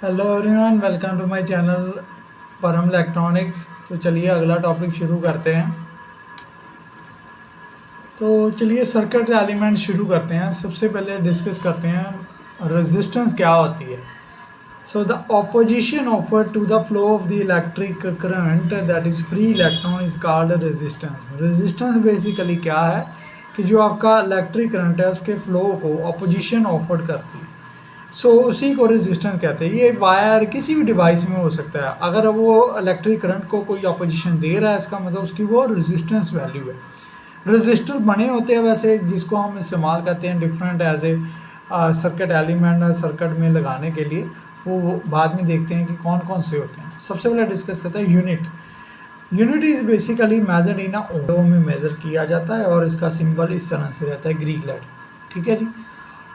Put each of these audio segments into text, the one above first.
Hello everyone, welcome to my channel Param electronics. तो चलिए अगला टॉपिक शुरू करते हैं। तो चलिए सर्किट एलिमेंट शुरू करते हैं। सबसे पहले डिस्कस करते हैं रेजिस्टेंस क्या होती है। So the opposition offered to the flow of the electric current that is free electron is called resistance. Resistance basically क्या है कि जो आपका इलेक्ट्रिक करंट है उसके फ्लो को ऑपोजिशन ऑफर्ड करती है। उसी को रेजिस्टेंस कहते हैं। ये वायर किसी भी डिवाइस में हो सकता है। अगर वो इलेक्ट्रिक करंट को कोई अपोजिशन दे रहा है, इसका मतलब उसकी वो रेजिस्टेंस वैल्यू है। रजिस्टर बने होते हैं वैसे, जिसको हम इस्तेमाल करते हैं different as a circuit element circuit में लगाने के लिए। वो बाद में देखते हैं कि कौन कौन से होते हैं। सबसे पहले डिस्कस करते हैं unit. Unit is basically measured in ohm में मेजर किया जाता है और इसका सिंबल इस तरह से रहता है, ग्रीक लेटर। ठीक है जी।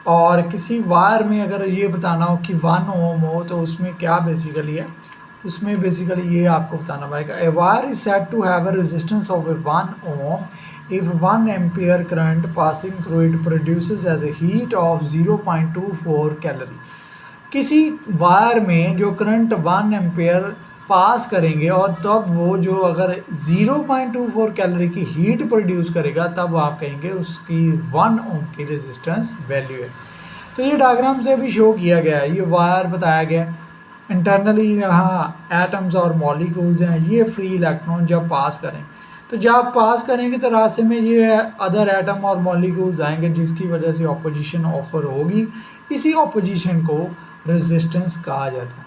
और किसी वायर में अगर ये बताना हो कि 1 ओम हो तो उसमें क्या बेसिकली है, उसमें बेसिकली ये आपको बताना पड़ेगा। A wire is said to have a resistance of a 1 ohm if 1 ampere current passing through it produces as a heat of 0.24 calorie. किसी वायर में जो करंट 1 एम्पियर पास करेंगे और तब वो जो अगर 0.24 कैलोरी की हीट प्रोड्यूस करेगा, तब आप कहेंगे उसकी 1 ओम की रेजिस्टेंस वैल्यू है। तो ये डायग्राम से भी शो किया गया है। ये वायर बताया गया इंटरनली, यहाँ एटम्स और मॉलिक्यूल्स हैं। ये फ्री इलेक्ट्रॉन जब पास करें, तो जब पास करेंगे तो रास्ते में ये अदर एटम और मॉलिक्यूल्स आएंगे, जिसकी वजह से ऑपोजिशन ऑफर होगी। इसी ऑपोजिशन को रेजिस्टेंस कहा जाता है।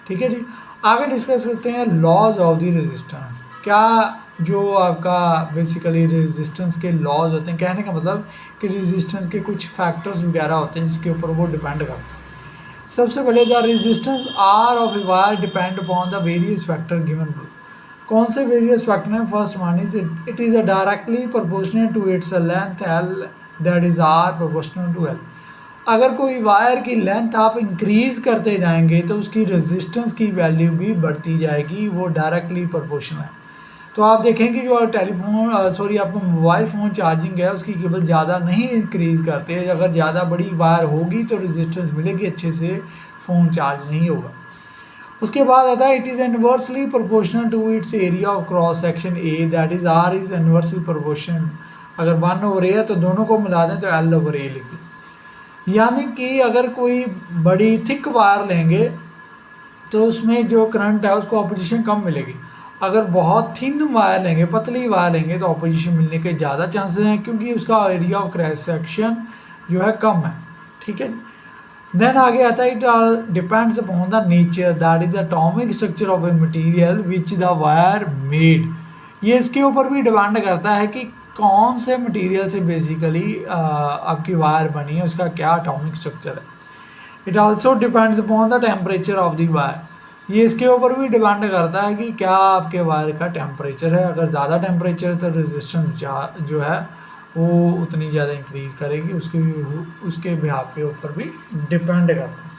ठीक है जी। आगे डिस्कस करते हैं लॉज ऑफ द रेजिस्टेंस। क्या जो आपका बेसिकली रेजिस्टेंस के लॉज होते हैं, कहने का मतलब कि रेजिस्टेंस के कुछ फैक्टर्स वगैरह होते हैं जिसके ऊपर वो डिपेंड करते हैं। सबसे पहले the resistance R of a wire depend upon the various factor given. कौन से वेरियस फैक्टर हैं? First one is it is a directly proportional to its length L, that is R proportional to L. अगर कोई wire की length आप increase करते जाएंगे तो उसकी रेजिस्टेंस की वैल्यू भी बढ़ती जाएगी, वो डायरेक्टली प्रोपोर्शनल है। तो आप देखें कि जो टेलीफोन सॉरी आपका मोबाइल फ़ोन चार्जिंग है उसकी केबल ज़्यादा नहीं इंक्रीज़ करते। अगर ज़्यादा बड़ी वायर होगी तो रेजिस्टेंस मिलेगी, अच्छे से फ़ोन चार्ज नहीं होगा। उसके बाद आता है it is inversely proportional to its area of cross section A, that is R is inversely proportion. अगर 1/a है तो दोनों को मिला दें तो L/a लिख दें। यानी कि अगर कोई बड़ी थिक वायर लेंगे तो उसमें जो करंट है उसको अपोजिशन कम मिलेगी। अगर बहुत थिन वायर लेंगे, पतली वायर लेंगे, तो अपोजिशन मिलने के ज़्यादा चांसेस हैं, क्योंकि उसका एरिया ऑफ क्रॉस सेक्शन जो है कम है। ठीक है। देन आगे आता है it all depends upon the nature, that is the atomic structure of a material which the wire made. ये इसके ऊपर भी डिपेंड करता है कि कौन से मटेरियल से बेसिकली आपकी वायर बनी है, उसका क्या एटॉमिक स्ट्रक्चर है। It also depends upon the temperature of the wire. ये इसके ऊपर भी डिपेंड करता है कि क्या आपके वायर का टेम्परेचर है। अगर ज़्यादा टेम्परेचर है तो रेजिस्टेंस जो है वो उतनी ज़्यादा इंक्रीज़ करेगी, उसके बिहाफ के ऊपर भी डिपेंड करता है।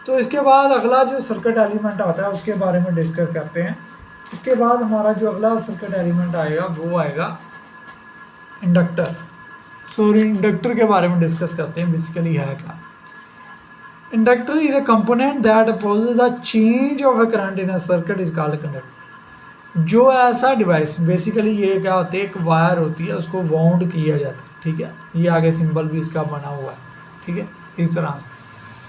तो इसके बाद अगला जो सर्किट एलिमेंट आता है उसके बारे में डिस्कस करते हैं। इसके बाद हमारा जो अगला सर्किट एलिमेंट आएगा वो आएगा इंडक्टर। इंडक्टर के बारे में डिस्कस करते हैं, बेसिकली है क्या। Inductor is a component that opposes the change of a current in a circuit is called conductor. जो ऐसा डिवाइस, बेसिकली ये क्या होता है, एक वायर होती है उसको वाउंड किया जाता है। ठीक है। ये आगे सिंबल भी इसका बना हुआ है। ठीक है, इस तरह से।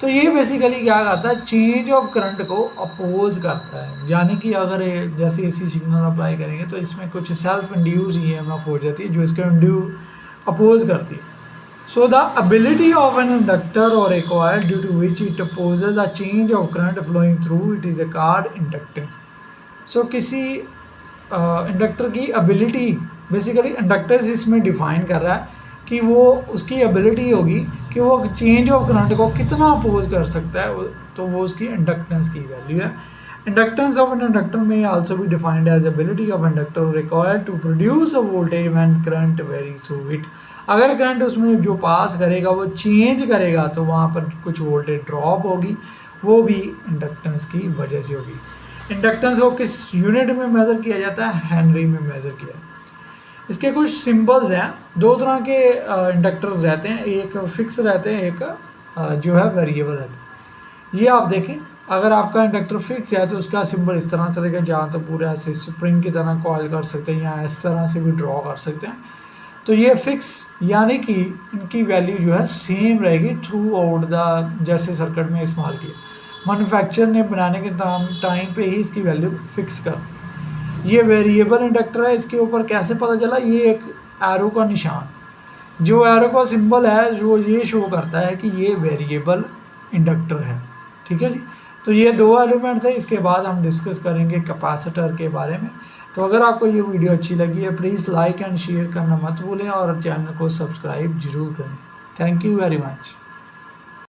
तो ये बेसिकली क्या करता है, चेंज ऑफ करंट को अपोज करता है। यानी कि अगर जैसे एसी सिग्नल अप्लाई करेंगे तो इसमें कुछ सेल्फ इंड्यूस ईएमएफ हो जाती है जो इसके अपोज करती है। So the ability of an inductor or a coil due to which it opposes the change of current flowing through it is called inductance. So किसी इंडक्टर की एबिलिटी, बेसिकली इंडक्टर्स इसमें डिफाइन कर रहा है कि वो उसकी एबिलिटी होगी कि वो चेंज ऑफ करंट को कितना अपोज कर सकता है, तो वो उसकी इंडक्टेंस की वैल्यू है। इंडक्टेंस ऑफ एन इंडक्टर में आल्सो भी defined as ability of inductor और a coil to produce a voltage when current varies through it. अगर करंट उसमें जो पास करेगा वो चेंज करेगा तो वहाँ पर कुछ वोल्टेज ड्रॉप होगी, वो भी इंडक्टेंस की वजह से होगी। इंडक्टेंस को किस यूनिट में मेज़र किया जाता है? हेनरी में मेज़र किया जाता है। इसके कुछ सिंबल्स हैं। दो तरह के इंडक्टर्स रहते हैं, एक फिक्स रहते हैं, एक जो है वेरिएबल रहते हैं। ये आप देखें, अगर आपका इंडक्टर फिक्स है तो उसका सिंबल इस तरह चलेगा, जहाँ तो पूरा ऐसे स्प्रिंग की तरह कॉइल कर सकते हैं या इस तरह से भी ड्रॉ कर सकते हैं। तो ये फिक्स यानी कि इनकी वैल्यू जो है सेम रहेगी थ्रू आउट द, जैसे सर्किट में इस्तेमाल किया। मैन्युफैक्चरर ने बनाने के टाइम पे ही इसकी वैल्यू फिक्स कर। ये वेरिएबल इंडक्टर है, इसके ऊपर कैसे पता चला, ये एक एरो का निशान, जो एरो का सिंबल है जो ये शो करता है कि ये वेरिएबल इंडक्टर है। ठीक है जी। तो ये दो एलिमेंट्स है। इसके बाद हम डिस्कस करेंगे कैपेसिटर के बारे में। तो अगर आपको ये वीडियो अच्छी लगी है प्लीज़ लाइक एंड शेयर करना मत भूलें और चैनल को सब्सक्राइब जरूर करें। Thank you very much.